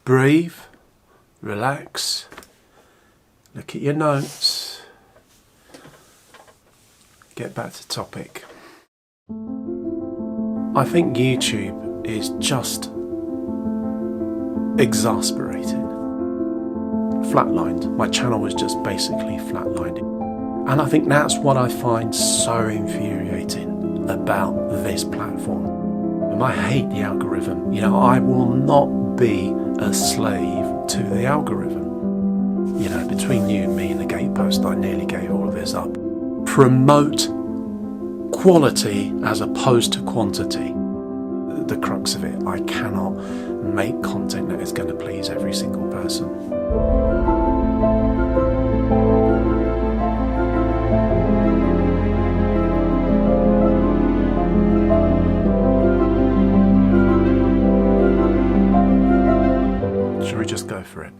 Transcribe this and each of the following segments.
breathe, relax, look at your notes, get back to topic. I think YouTube is just exasperating. Flatlined. My channel was just basically flatlined. And I think that's what I find so infuriating about this platform. And I hate the algorithm. You know, I will not be a slave to the algorithm. You know, between you and me and the gatepost, I nearly gave all of this up. Promote quality as opposed to quantity. The crux of it, I cannot make content that is going to please every single person. Shall we just go for it?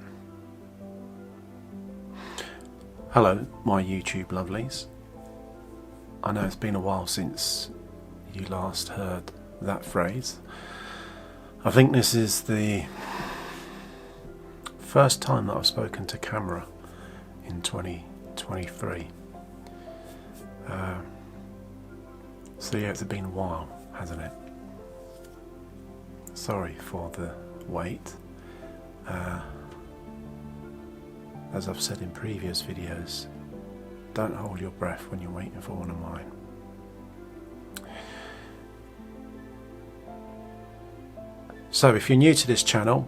Hello, my YouTube lovelies. I know it's been a while since you last heard that phrase. I think this is the first time that I've spoken to camera in 2023. So yeah, it's been a while, hasn't it? Sorry for the wait. As I've said in previous videos, don't hold your breath when you're waiting for one of mine. So if you're new to this channel,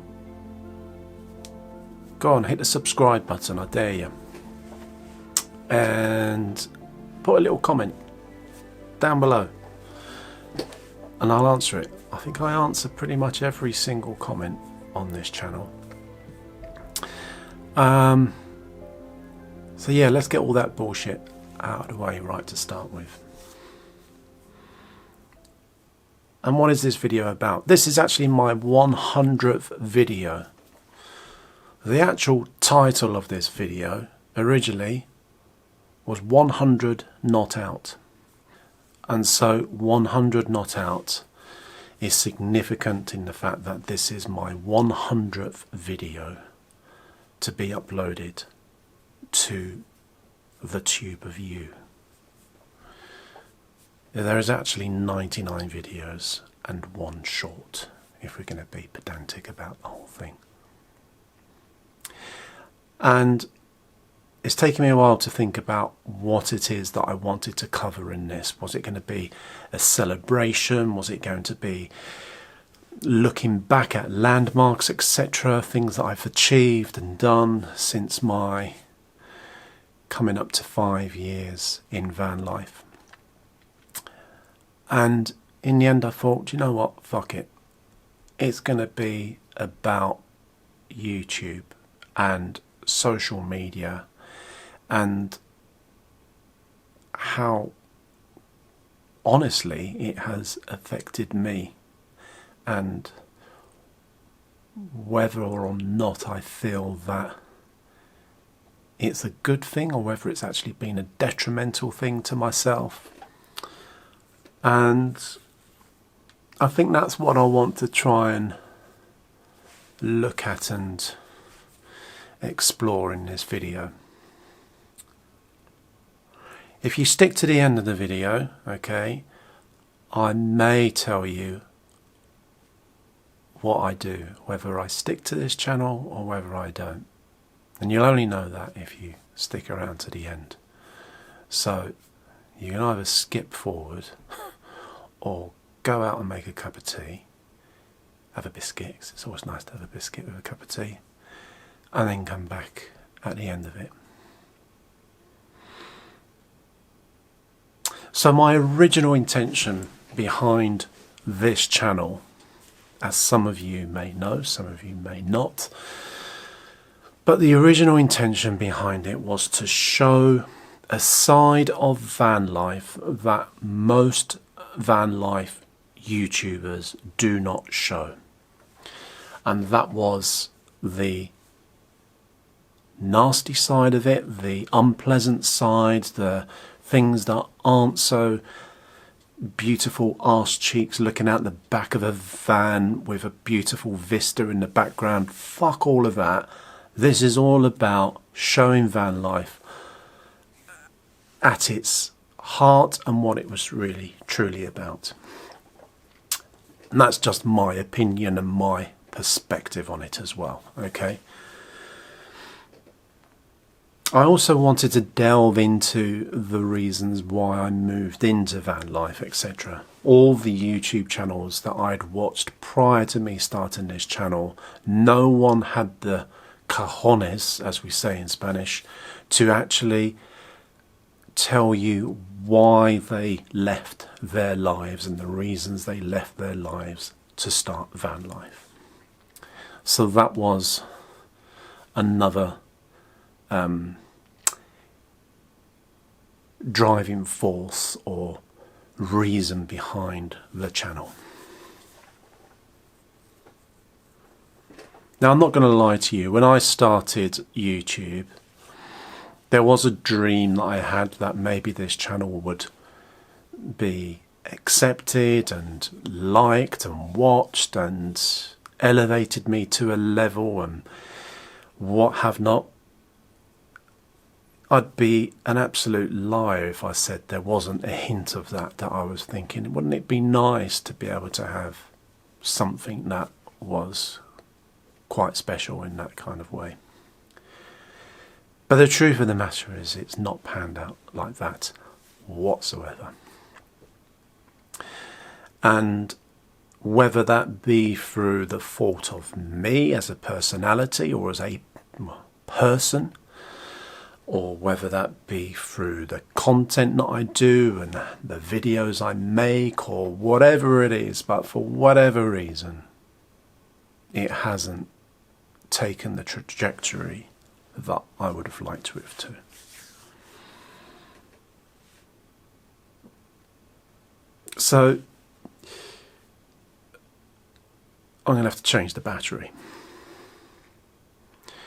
go on, hit the subscribe button, I dare you. And put a little comment down below and I'll answer it. I think I answer pretty much every single comment on this channel. So yeah, let's get all that bullshit out of the way right to start with. And what is this video about? This is actually my 100th video. The actual title of this video originally was 100 Not Out. And so 100 Not Out is significant in the fact that this is my 100th video to be uploaded to the tube of you. There is actually 99 videos and one short, if we're going to be pedantic about the whole thing. And it's taken me a while to think about what it is that I wanted to cover in this. Was it going to be a celebration? Was it going to be looking back at landmarks, etc., things that I've achieved and done since my coming up to 5 years in Vanlife? And in the end I thought, you know what, fuck it. It's going to be about YouTube and social media and how honestly it has affected me, and whether or not I feel that it's a good thing or whether it's actually been a detrimental thing to myself. And I think that's what I want to try and look at and explore in this video. If you stick to the end of the video, okay, I may tell you what I do, whether I stick to this channel or whether I don't. And you'll only know that if you stick around to the end. So you can either skip forward or go out and make a cup of tea, have a biscuit, 'cause it's always nice to have a biscuit with a cup of tea, and then come back at the end of it. So my original intention behind this channel, as some of you may know, some of you may not, but the original intention behind it was to show a side of van life that most van life YouTubers do not show. And that was the nasty side of it, the unpleasant side, the things that aren't so beautiful arse cheeks looking out the back of a van with a beautiful vista in the background. Fuck all of that. This is all about showing van life at its heart and what it was really truly about. And that's just my opinion and my perspective on it as well, okay? I also wanted to delve into the reasons why I moved into van life, etc. All the YouTube channels that I'd watched prior to me starting this channel, no one had the cojones, as we say in Spanish, to actually tell you why they left their lives and the reasons they left their lives to start van life. So that was another driving force or reason behind the channel. Now, I'm not going to lie to you, when I started YouTube, there was a dream that I had that maybe this channel would be accepted and liked and watched and elevated me to a level and what have not. I'd be an absolute liar if I said there wasn't a hint of that I was thinking. Wouldn't it be nice to be able to have something that was quite special in that kind of way? But the truth of the matter is it's not panned out like that whatsoever. And whether that be through the fault of me as a personality or as a person, or whether that be through the content that I do and the videos I make or whatever it is, but for whatever reason, it hasn't taken the trajectory that I would have liked it to. So I'm going to have to change the battery.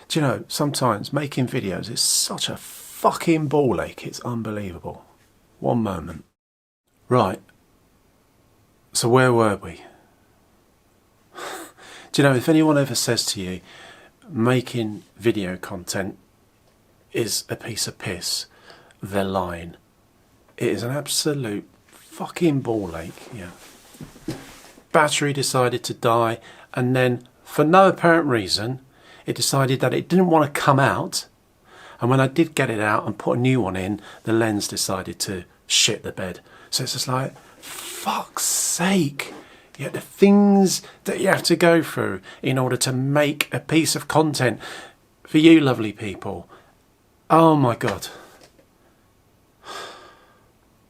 Do you know, sometimes making videos is such a fucking ball ache, it's unbelievable. One moment. Right, so where were we? Do you know, if anyone ever says to you, making video content is a piece of piss, they're lying. It is an absolute fucking ball ache, yeah. Battery decided to die, and then, for no apparent reason, it decided that it didn't want to come out, and when I did get it out and put a new one in, the lens decided to shit the bed. So it's just like, fuck's sake. Yeah, the things that you have to go through in order to make a piece of content for you lovely people. Oh my God.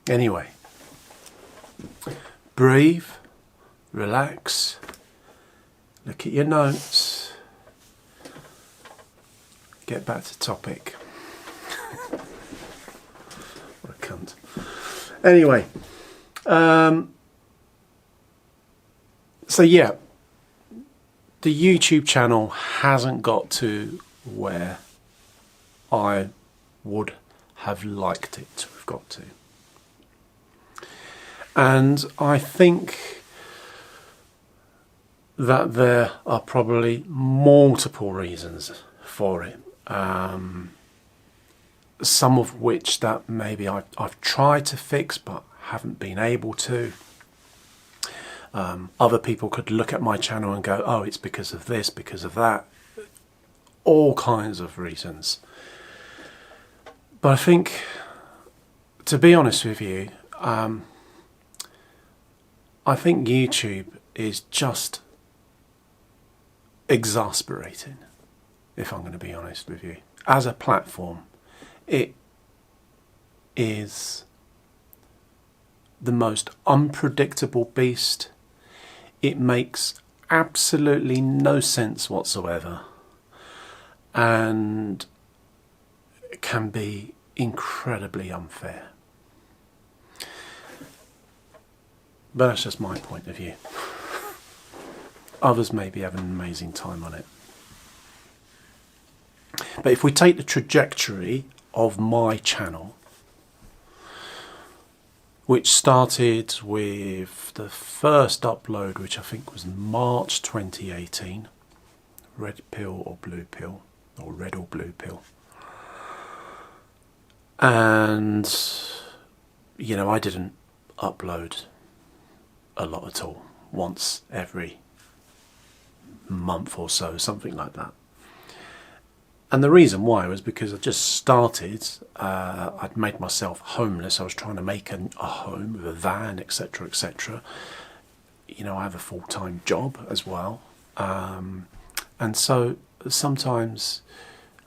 Anyway, breathe, relax, look at your notes. Get back to topic. What a cunt. Anyway, so yeah, the YouTube channel hasn't got to where I would have liked it to have got to. And I think that there are probably multiple reasons for it. Some of which that maybe I've tried to fix but haven't been able to. Other people could look at my channel and go, oh, it's because of this, because of that. All kinds of reasons. But I think, to be honest with you, I think YouTube is just exasperating, if I'm going to be honest with you. As a platform, it is the most unpredictable beast. It makes absolutely no sense whatsoever, and it can be incredibly unfair. But that's just my point of view. Others may be having an amazing time on it. But if we take the trajectory of my channel, which started with the first upload, which I think was March 2018, red pill or blue pill, or red or blue pill. And, you know, I didn't upload a lot at all, once every month or so, something like that. And the reason why was because I just started, I'd made myself homeless. I was trying to make a home with a van, etc, etc. You know, I have a full-time job as well. And so sometimes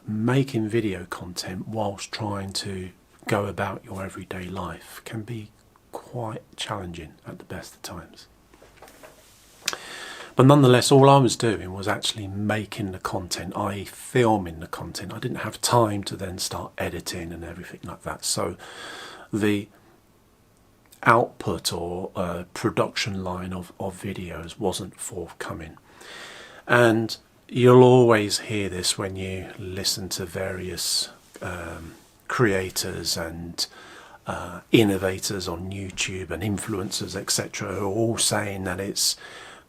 making video content whilst trying to go about your everyday life can be quite challenging at the best of times. But nonetheless, all I was doing was actually making the content, i.e. filming the content. I didn't have time to then start editing and everything like that. So the output or production line of videos wasn't forthcoming. And you'll always hear this when you listen to various creators and innovators on YouTube and influencers, etc., who are all saying that it's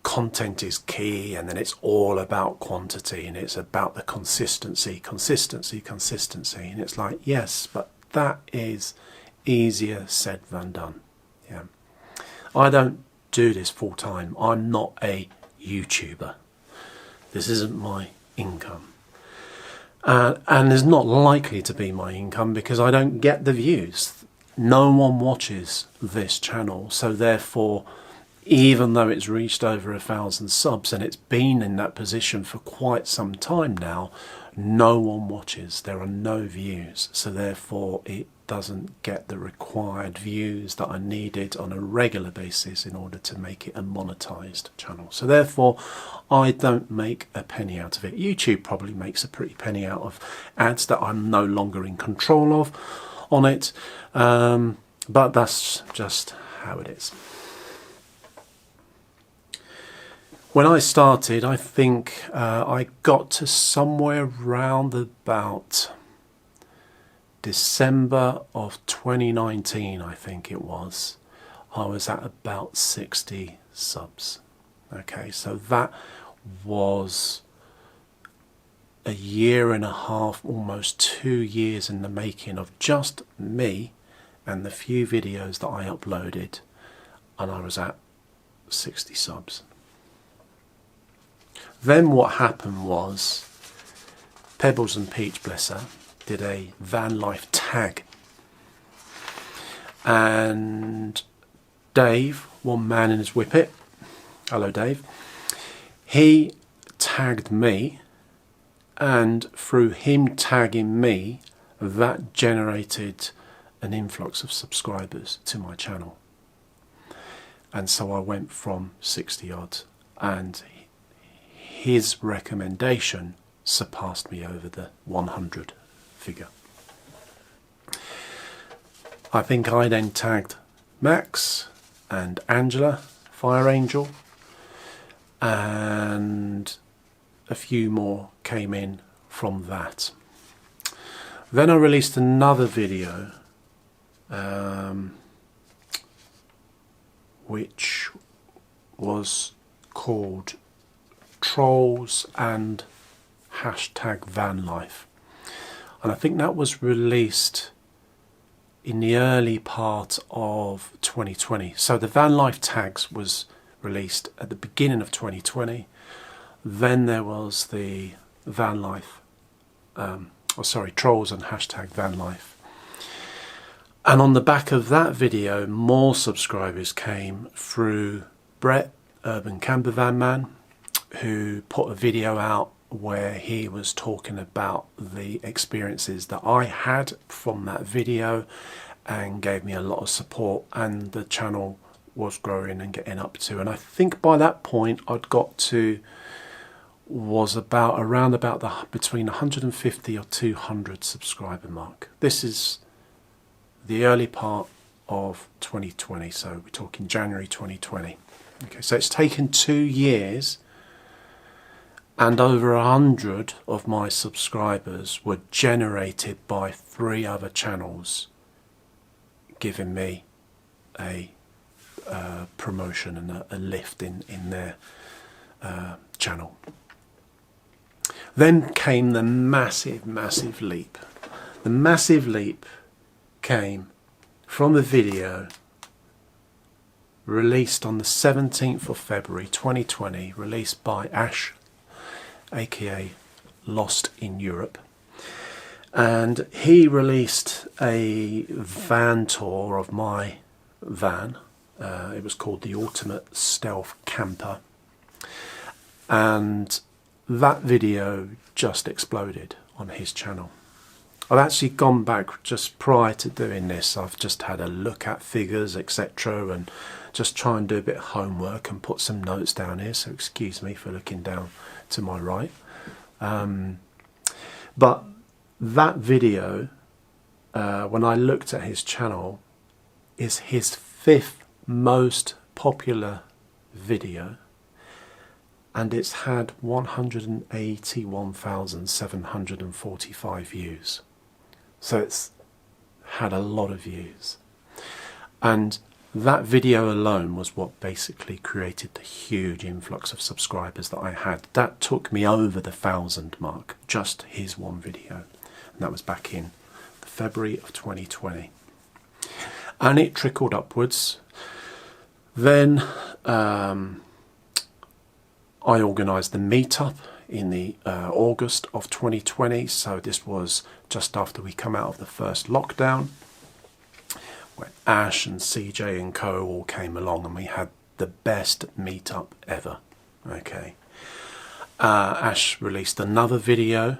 content is key, and then it's all about quantity, and it's about the consistency. And it's like, yes, but that is easier said than done. Yeah, I don't do this full time. I'm not a YouTuber. This isn't my income, and is not likely to be my income because I don't get the views. No one watches this channel, so therefore, even though it's reached over 1,000 subs and it's been in that position for quite some time now, no one watches. There are no views, so therefore it doesn't get the required views that I needed on a regular basis in order to make it a monetized channel. So therefore I don't make a penny out of it. YouTube probably makes a pretty penny out of ads that I'm no longer in control of on it, but that's just how it is. When I started, I think I got to somewhere around about December of 2019, I think it was. I was at about 60 subs. Okay, so that was a year and a half, almost 2 years in the making of just me and the few videos that I uploaded, and I was at 60 subs. Then what happened was Pebbles and Peach, bless her, did a Vanlife tag, and Dave, one man in his whippet, hello Dave, he tagged me, and through him tagging me, that generated an influx of subscribers to my channel. And so I went from 60 odd, and his recommendation surpassed me over the 100 figure. I think I then tagged Max and Angela, Fire Angel, and a few more came in from that. Then I released another video which was called Trolls and #Vanlife, and I think that was released in the early part of 2020. So the Vanlife tags was released at the beginning of 2020. Then there was the Vanlife, Trolls and #Vanlife. And on the back of that video, more subscribers came through Brett, Urban Campervan Man, who put a video out where he was talking about the experiences that I had from that video and gave me a lot of support, and the channel was growing and getting up to, and I think by that point I'd got to was around about the between 150 or 200 subscriber mark. This is the early part of 2020, so we're talking January 2020. Okay, so it's taken 2 years, and over 100 of my subscribers were generated by 3 other channels, giving me a promotion and a lift in their channel. Then came the massive leap. The massive leap came from a video released on the 17th of February 2020, released by Ash, aka Lost in Europe. And he released a van tour of my van. It was called the Ultimate Stealth Camper. And that video just exploded on his channel. I've actually gone back just prior to doing this. I've just had a look at figures, etc., and just try and do a bit of homework and put some notes down here, so excuse me for looking down to my right. But that video, when I looked at his channel, is his 5th most popular video, and it's had 181,745 views. So it's had a lot of views. And that video alone was what basically created the huge influx of subscribers that I had. That took me over the 1,000 mark, just his one video. And that was back in February of 2020. And it trickled upwards. Then I organised the meetup in the August of 2020. So this was just after we come out of the first lockdown, where Ash and CJ and co all came along, and we had the best meetup ever. Okay. Ash released another video.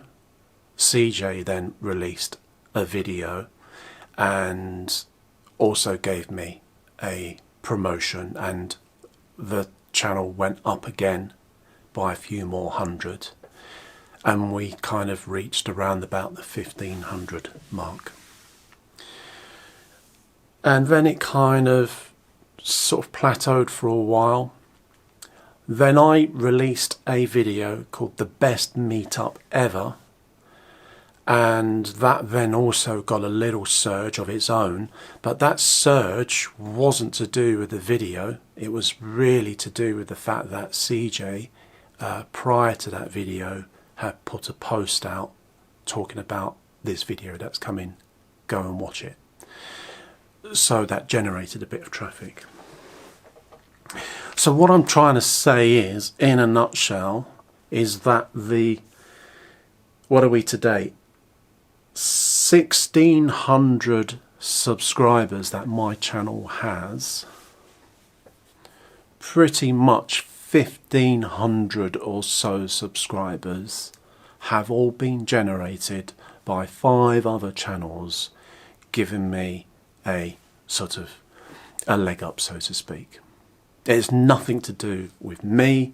CJ then released a video and also gave me a promotion, and the channel went up again by a few more hundred, and we kind of reached around about the 1,500 mark. And then it kind of sort of plateaued for a while. Then I released a video called The Best Meetup Ever, and that then also got a little surge of its own, but that surge wasn't to do with the video. It was really to do with the fact that CJ, prior to that video, had put a post out talking about this video that's coming, go and watch it. So that generated a bit of traffic. So what I'm trying to say is, in a nutshell, is that what are we today? 1,600 subscribers that my channel has, pretty much 1,500 or so subscribers have all been generated by 5 other channels, giving me a sort of a leg up, so to speak. It's nothing to do with me,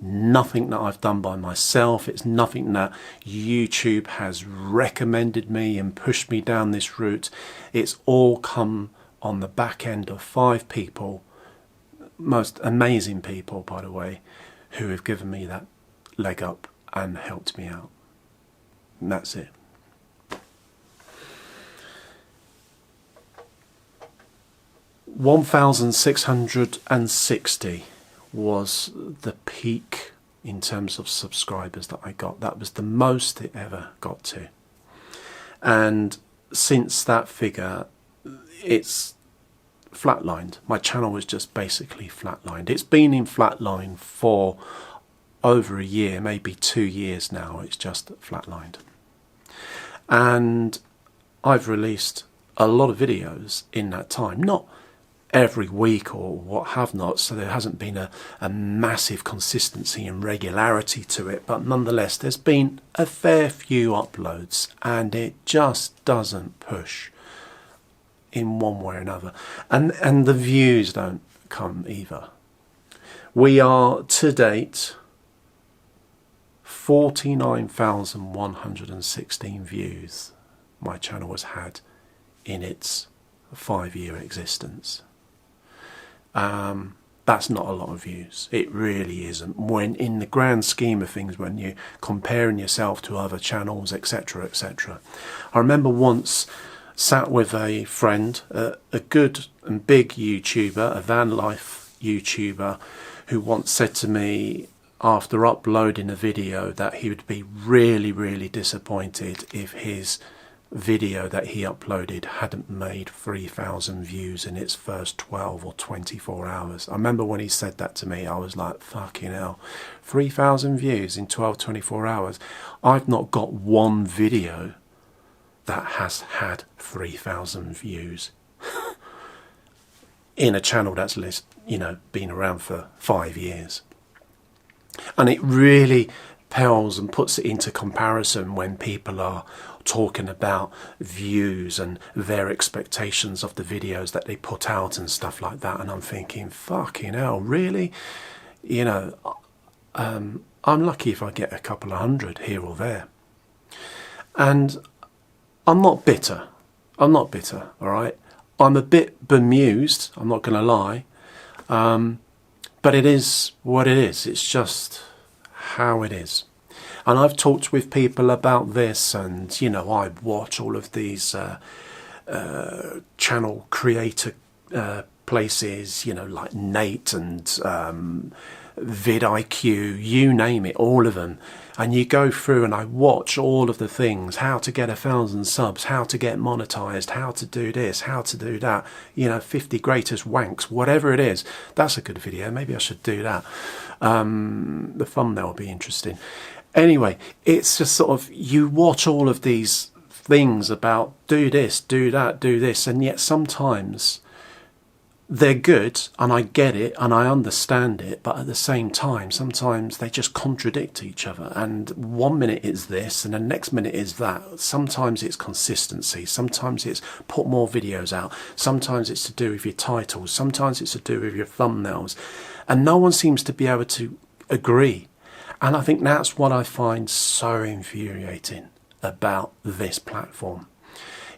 nothing that I've done by myself. It's nothing that YouTube has recommended me and pushed me down this route. It's all come on the back end of 5 people, most amazing people, by the way, who have given me that leg up and helped me out. And that's it. $1,660 was the peak in terms of subscribers that I got. That was the most it ever got to. And since that figure, it's flatlined. My channel was just basically flatlined. It's been in flatline for over a year, maybe 2 years now. It's just flatlined. And I've released a lot of videos in that time, not every week or what have not, so there hasn't been a massive consistency and regularity to it, but nonetheless there's been a fair few uploads, and it just doesn't push in one way or another, and the views don't come either. We are to date 49,116 views my channel has had in its 5-year existence. That's not a lot of views. It really isn't. When in the grand scheme of things, when you're comparing yourself to other channels, etc., etc. I remember once sat with a friend, a good and big YouTuber, a Vanlife YouTuber, who once said to me after uploading a video that he would be really, really disappointed if his video that he uploaded hadn't made 3,000 views in its first 12 or 24 hours. I remember when he said that to me, I was like, fucking hell, 3,000 views in 12, 24 hours. I've not got one video that has had 3,000 views in a channel that's, you know, been around for 5 years. And it really pales and puts it into comparison when people are talking about views and their expectations of the videos that they put out and stuff like that. And I'm thinking, fucking hell, really? You know, I'm lucky if I get a couple of hundred here or there. And I'm not bitter. I'm not bitter, all right? I'm a bit bemused, I'm not going to lie. But it is what it is. It's just how it is. And I've talked with people about this, and, you know, I watch all of these channel creator places, you know, like Nate and vidIQ, you name it, all of them. And you go through and I watch all of the things, how to get 1,000 subs, how to get monetized, how to do this, how to do that, you know, 50 greatest wanks, whatever it is. That's a good video. Maybe I should do that. The thumbnail will be interesting. Anyway, it's just sort of, you watch all of these things about do this, do that, do this, and yet sometimes they're good, and I get it, and I understand it, but at the same time, sometimes they just contradict each other, and 1 minute it's this, and the next minute is that. Sometimes it's consistency, sometimes it's put more videos out, sometimes it's to do with your titles, sometimes it's to do with your thumbnails, and no one seems to be able to agree. And I think that's what I find so infuriating about this platform,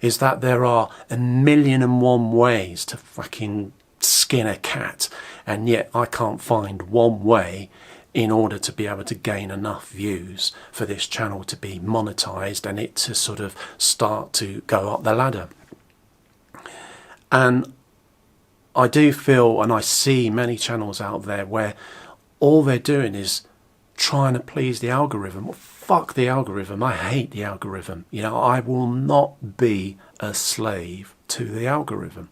is that there are 1,000,001 ways to fucking skin a cat, and yet I can't find one way in order to be able to gain enough views for this channel to be monetized and it to sort of start to go up the ladder. And I do feel, and I see many channels out there where all they're doing is trying to please the algorithm. Well, fuck the algorithm. I hate the algorithm. You know, I will not be a slave to the algorithm.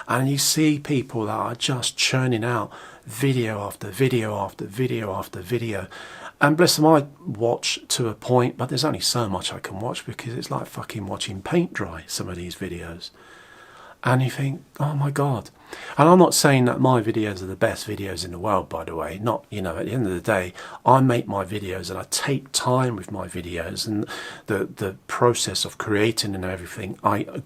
And you see people that are just churning out video after video after video after video. And bless them, I watch to a point, but there's only so much I can watch because it's like fucking watching paint dry, some of these videos. And you think, oh my God. And I'm not saying that my videos are the best videos in the world, by the way. Not, you know, at the end of the day, I make my videos and I take time with my videos, and the process of creating and everything, I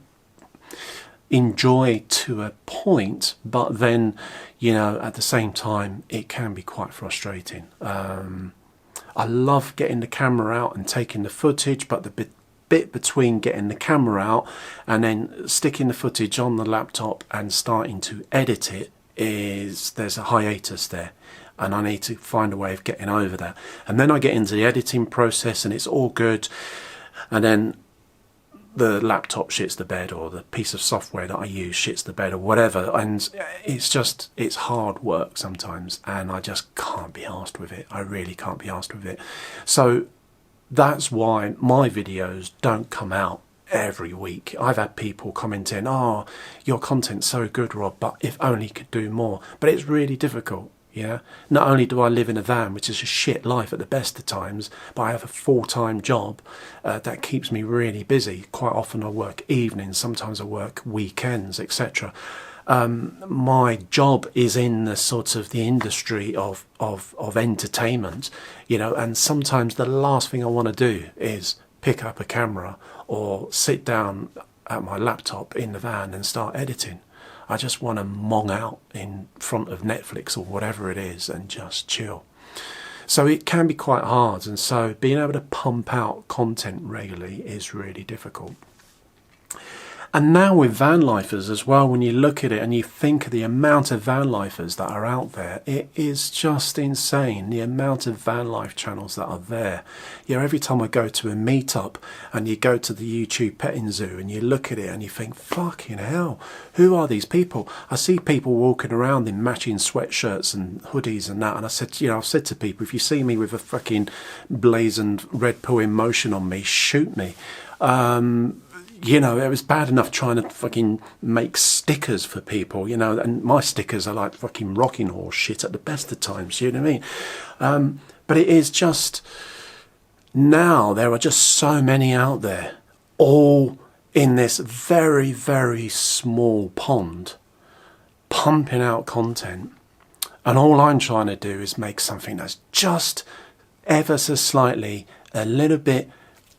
enjoy to a point, but then, you know, at the same time, it can be quite frustrating. I love getting the camera out and taking the footage, but the bit between getting the camera out and then sticking the footage on the laptop and starting to edit it is, there's a hiatus there, and I need to find a way of getting over that. And then I get into the editing process and it's all good, and then the laptop shits the bed, or the piece of software that I use shits the bed, or whatever, and it's hard work sometimes, and I just can't be arsed with it. I really can't be arsed with it. So that's why my videos don't come out every week. I've had people commenting, oh, your content's so good, Rob, but if only you could do more. But it's really difficult, yeah? Not only do I live in a van, which is a shit life at the best of times, but I have a full-time job that keeps me really busy. Quite often I work evenings, sometimes I work weekends, etc. My job is in the sort of the industry of entertainment, you know, and sometimes the last thing I want to do is pick up a camera or sit down at my laptop in the van and start editing. I just want to mong out in front of Netflix or whatever it is and just chill. So it can be quite hard, and so being able to pump out content regularly is really difficult. And now with vanlifers as well, when you look at it and you think of the amount of vanlifers that are out there, it is just insane, the amount of vanlife channels that are there. You know, every time I go to a meetup and you go to the YouTube petting zoo and you look at it and you think, fucking hell, who are these people? I see people walking around in matching sweatshirts and hoodies and that, and I said, you know, I've said to people, if you see me with a fucking blazoned Red Bull in motion on me, shoot me. You know, it was bad enough trying to fucking make stickers for people, you know, and my stickers are like fucking rocking horse shit at the best of times, you know what I mean? But it is just, now there are just so many out there, all in this very, very small pond, pumping out content. And all I'm trying to do is make something that's just ever so slightly, a little bit,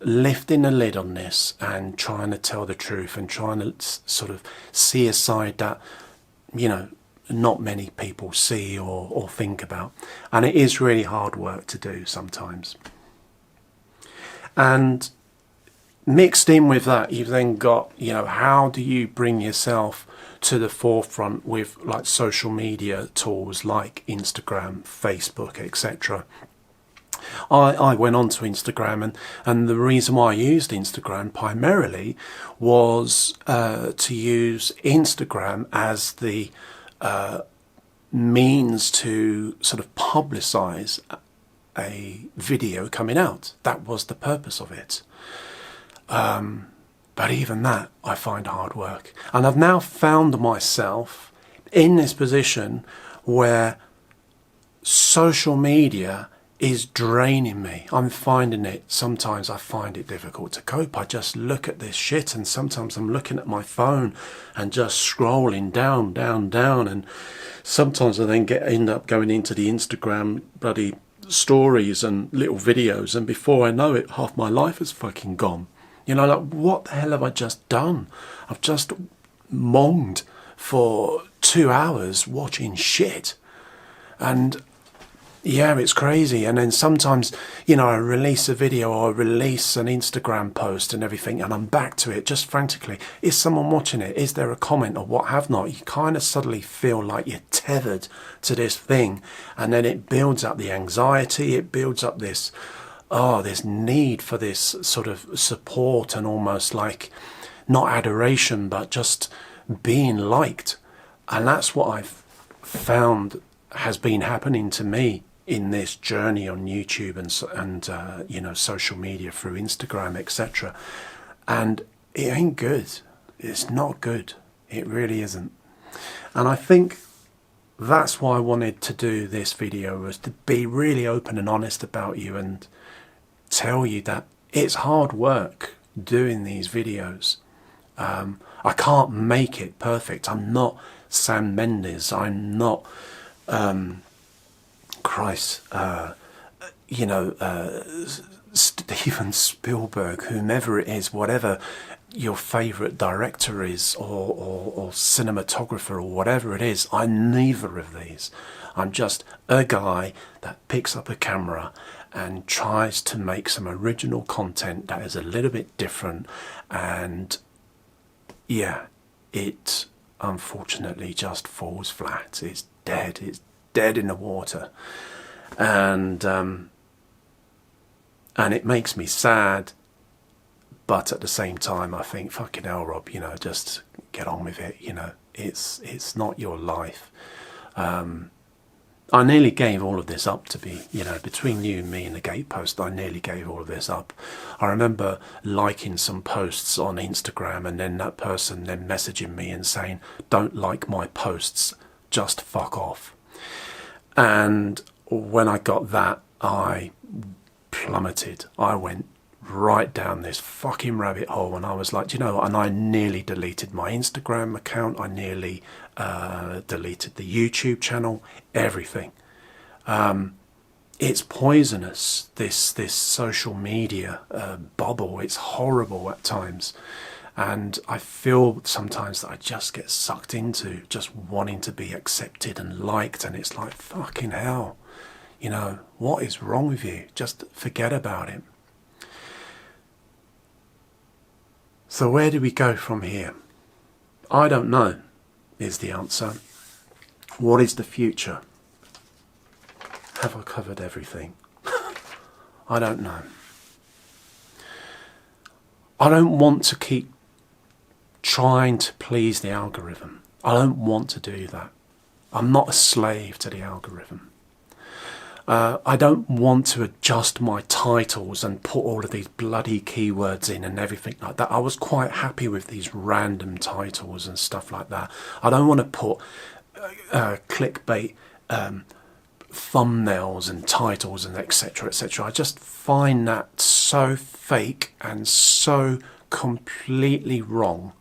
lifting the lid on this and trying to tell the truth and trying to sort of see a side that, you know, not many people see or think about. And it is really hard work to do sometimes. And mixed in with that, you've then got, you know, how do you bring yourself to the forefront with like social media tools like Instagram, Facebook, etc. I went on to Instagram, and the reason why I used Instagram primarily was to use Instagram as the means to sort of publicize a video coming out. That was the purpose of it. But even that I find hard work. And I've now found myself in this position where social media is draining me. I'm finding it, sometimes I find it difficult to cope. I just look at this shit, and sometimes I'm looking at my phone and just scrolling down, and sometimes I then end up going into the Instagram bloody stories and little videos, and before I know it, half my life is fucking gone. You know, like, what the hell have I just done? I've just monged for 2 hours watching shit. And yeah, it's crazy. And then sometimes, you know, I release a video or I release an Instagram post and everything, and I'm back to it just frantically. Is someone watching it? Is there a comment or what have not? You kind of suddenly feel like you're tethered to this thing, and then it builds up the anxiety. It builds up this, this need for this sort of support and almost like not adoration, but just being liked. And that's what I've found has been happening to me in this journey on YouTube and you know, social media through Instagram, etc. And it ain't good. It's not good. It really isn't. And I think that's why I wanted to do this video, was to be really open and honest about you and tell you that it's hard work doing these videos. I can't make it perfect. I'm not Sam Mendes. I'm not you know, Steven Spielberg, whomever it is, whatever your favourite director is, or cinematographer, or whatever it is. I'm neither of these. I'm just a guy that picks up a camera and tries to make some original content that is a little bit different. And yeah, it unfortunately just falls flat. It's dead. It's dead in the water. And it makes me sad, but at the same time I think, fucking hell, Rob, you know, just get on with it. You know, it's not your life. I nearly gave all of this up, to be, you know, between you and me and the gatepost, I nearly gave all of this up. I remember liking some posts on Instagram, and then that person then messaging me and saying, don't like my posts, just fuck off. And when I got that, I plummeted. I went right down this fucking rabbit hole, and I was like, you know, and I nearly deleted my Instagram account. I nearly deleted the YouTube channel, everything. It's poisonous, this social media bubble. It's horrible at times. And I feel sometimes that I just get sucked into just wanting to be accepted and liked, and it's like, fucking hell, you know, what is wrong with you? Just forget about it. So where do we go from here? I don't know, is the answer. What is the future? Have I covered everything? I don't know. I don't want to keep trying to please the algorithm. I don't want to do that. I'm not a slave to the algorithm. I don't want to adjust my titles and put all of these bloody keywords in and everything like that. I was quite happy with these random titles and stuff like that. I don't want to put clickbait thumbnails and titles and etc, etc. I just find that so fake and so completely wrong.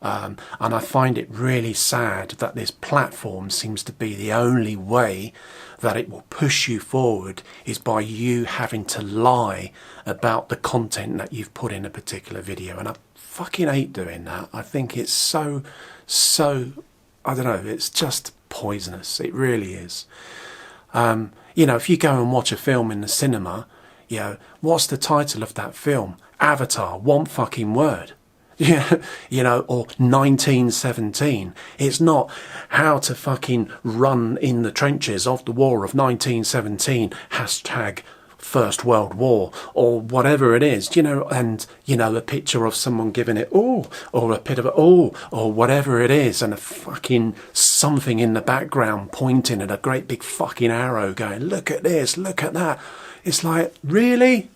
And I find it really sad that this platform seems to be the only way that it will push you forward is by you having to lie about the content that you've put in a particular video. And I fucking hate doing that. I think it's so, I don't know, it's just poisonous. It really is. You know, if you go and watch a film in the cinema, you know, what's the title of that film? Avatar, one fucking word. Yeah, you know, or 1917. It's not how to fucking run in the trenches of the war of 1917, hashtag First World War, or whatever it is, you know, and, you know, a picture of someone giving it, oh, or a bit of a, oh, or whatever it is, and a fucking something in the background pointing at a great big fucking arrow going, look at this, look at that. It's like, really?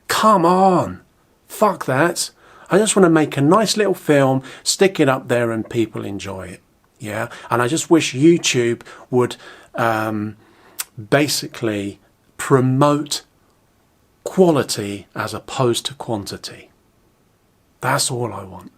Come on. Fuck that. I just want to make a nice little film, stick it up there and people enjoy it. Yeah. And I just wish YouTube would basically promote quality as opposed to quantity. That's all I want.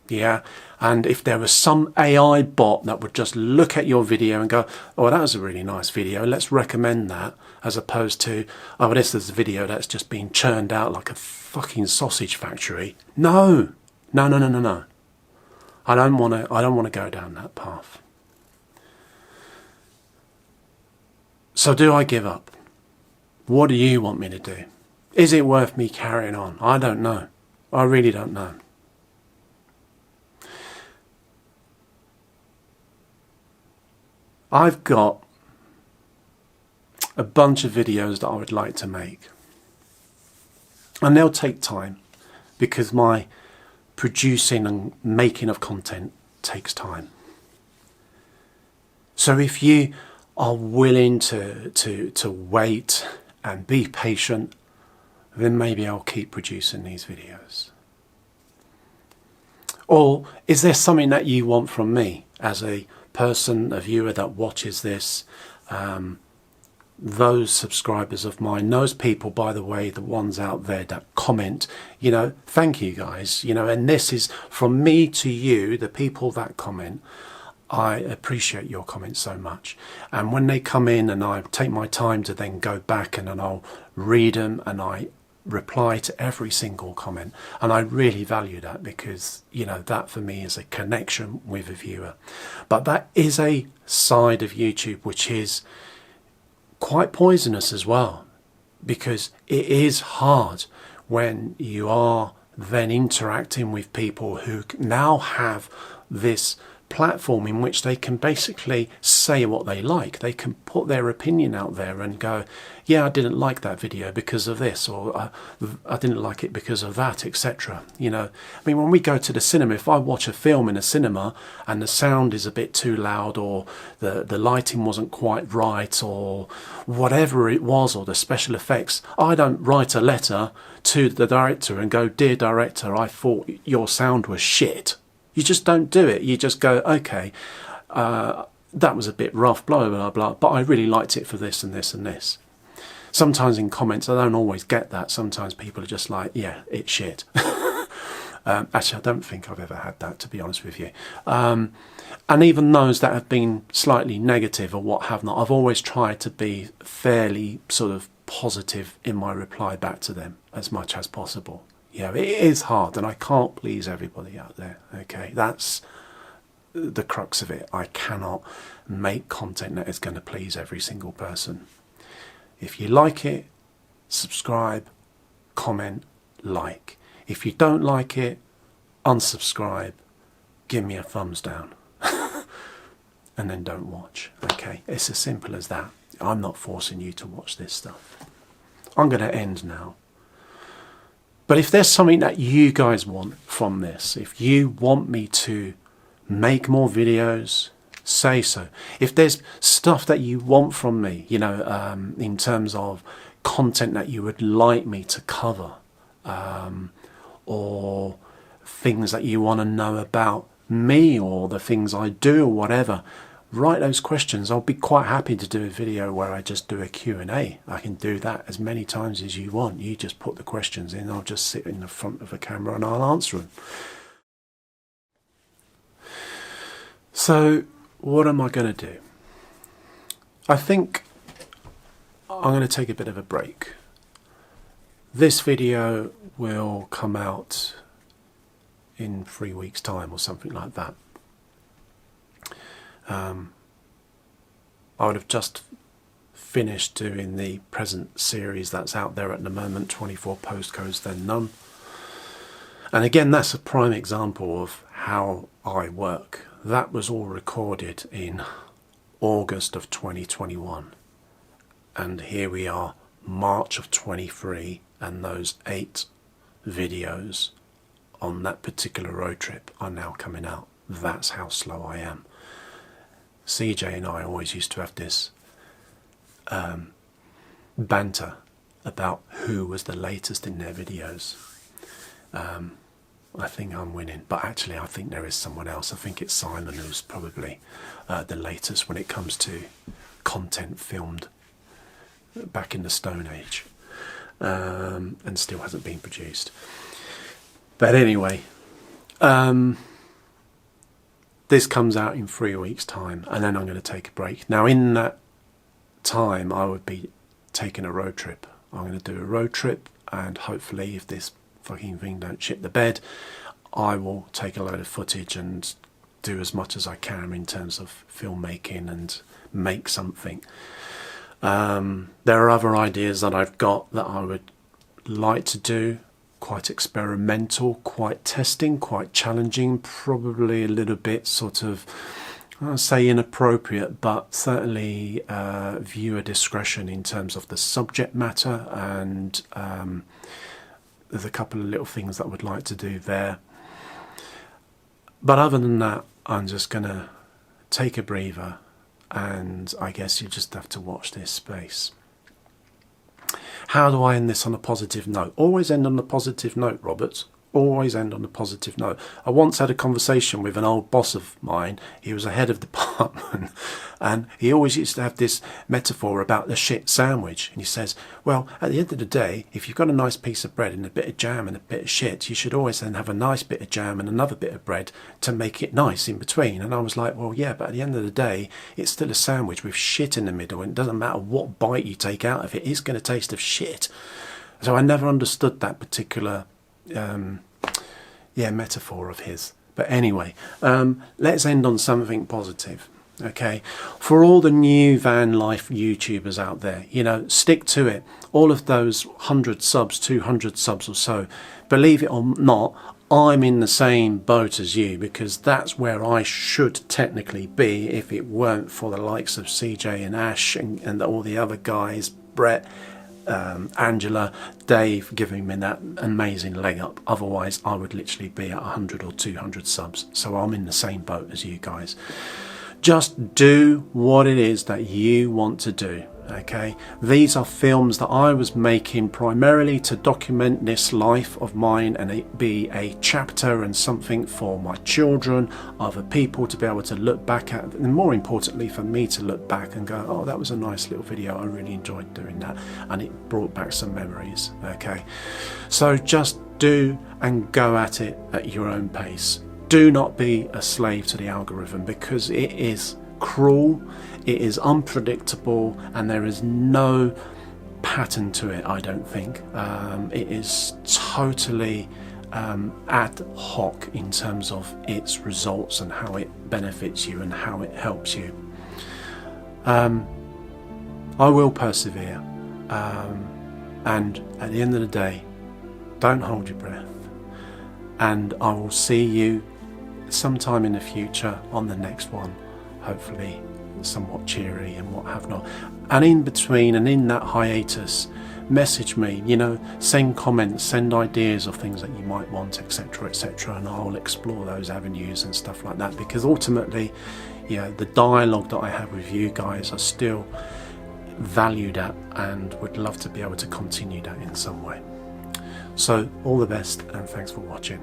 Yeah. And if there was some AI bot that would just look at your video and go, oh, that was a really nice video, let's recommend that, as opposed to, oh, this is a video that's just been churned out like a fucking sausage factory. No. No, no, no, no, no. I don't want to go down that path. So do I give up? What do you want me to do? Is it worth me carrying on? I don't know. I really don't know. I've got a bunch of videos that I would like to make. And they'll take time because my producing and making of content takes time. So if you are willing to wait and be patient, then maybe I'll keep producing these videos. Or is there something that you want from me as a person, a viewer that watches this? Those subscribers of mine, those people, by the way, the ones out there that comment, you know, thank you guys, you know, and this is from me to you, the people that comment. I appreciate your comments so much. And when they come in and I take my time to then go back and then I'll read them and I reply to every single comment. And I really value that because, you know, that for me is a connection with a viewer. But that is a side of YouTube which is quite poisonous as well, because it is hard when you are then interacting with people who now have this platform in which they can basically say what they like. They can put their opinion out there and go, yeah, I didn't like that video because of this, or I didn't like it because of that, etc. You know, I mean, when we go to the cinema, if I watch a film in a cinema and the sound is a bit too loud, or the lighting wasn't quite right, or whatever it was, or the special effects, I don't write a letter to the director and go, dear director, I thought your sound was shit. You just don't do it. You just go, okay, that was a bit rough, blah, blah, blah, but I really liked it for this and this and this. Sometimes in comments, I don't always get that. Sometimes people are just like, yeah, it's shit. Actually, I don't think I've ever had that, to be honest with you. And even those that have been slightly negative or what have not, I've always tried to be fairly sort of positive in my reply back to them as much as possible. You know, it is hard and I can't please everybody out there, okay? That's the crux of it. I cannot make content that is going to please every single person. If you like it, subscribe, comment, like. If you don't like it, unsubscribe, give me a thumbs down, and then don't watch. Okay, it's as simple as that. I'm not forcing you to watch this stuff. I'm going to end now. But if there's something that you guys want from this, if you want me to make more videos, say so. If there's stuff that you want from me, you know, in terms of content that you would like me to cover, or things that you want to know about me or the things I do or whatever, write those questions. I'll be quite happy to do a video where I just do a Q&A. I can do that as many times as you want. You just put the questions in, I'll just sit in the front of the camera and I'll answer them. So what am I going to do? I think I'm going to take a bit of a break. This video will come out in 3 weeks' time or something like that. I would have just finished doing the present series that's out there at the moment, 24 postcodes then none. And again, that's a prime example of how I work. That was all recorded in August of 2021. And here we are, March of 23, and those 8 videos on that particular road trip are now coming out. That's how slow I am. CJ and I always used to have this banter about who was the latest in their videos. I think I'm winning, but actually I think there is someone else. I think it's Simon who's probably the latest when it comes to content filmed back in the Stone Age, and still hasn't been produced. But anyway, this comes out in 3 weeks' time, and then I'm going to take a break. Now, in that time, I would be taking a road trip. I'm going to do a road trip, and hopefully, if this fucking thing don't shit the bed, I will take a load of footage and do as much as I can in terms of filmmaking and make something. There are other ideas that I've got that I would like to do. Quite experimental, quite testing, quite challenging, probably a little bit sort of, I'll say inappropriate, but certainly viewer discretion in terms of the subject matter, and there's a couple of little things that I would like to do there. But other than that, I'm just going to take a breather, and I guess you just have to watch this space. How do I end this on a positive note? Always end on a positive note, Robert. Always end on a positive note. I once had a conversation with an old boss of mine. He was a head of department, and he always used to have this metaphor about the shit sandwich. And he says, well, at the end of the day, if you've got a nice piece of bread and a bit of jam and a bit of shit, you should always then have a nice bit of jam and another bit of bread to make it nice in between. And I was like, well, yeah, but at the end of the day, it's still a sandwich with shit in the middle, and it doesn't matter what bite you take out of it, it's going to taste of shit. So I never understood that particular metaphor of his. But anyway, let's end on something positive. Okay, for all the new van life YouTubers out there, you know, stick to it. All of those 100 subs, 200 subs or so, believe it or not, I'm in the same boat as you, because that's where I should technically be if it weren't for the likes of CJ and Ash and all the other guys, Brett, Angela, Dave, giving me that amazing leg up. Otherwise I would literally be at 100 or 200 subs. So I'm in the same boat as you guys. Just do what it is that you want to do. Okay, these are films that I was making primarily to document this life of mine, and it be a chapter and something for my children, other people to be able to look back at, and more importantly for me to look back and go, oh, that was a nice little video, I really enjoyed doing that, and it brought back some memories. Okay, so just do and go at it at your own pace. Do not be a slave to the algorithm, because it is cruel, it is unpredictable, and there is no pattern to it, I don't think. It is totally ad hoc in terms of its results and how it benefits you and how it helps you. I will persevere, and at the end of the day, don't hold your breath. and I will see you sometime in the future on the next one, hopefully somewhat cheery and what have not. And in between and in that hiatus, message me, you know, send comments, send ideas of things that you might want, etc., etc., and I'll explore those avenues and stuff like that, because ultimately, you know, the dialogue that I have with you guys are still valued at, and would love to be able to continue that in some way. So all the best, and thanks for watching.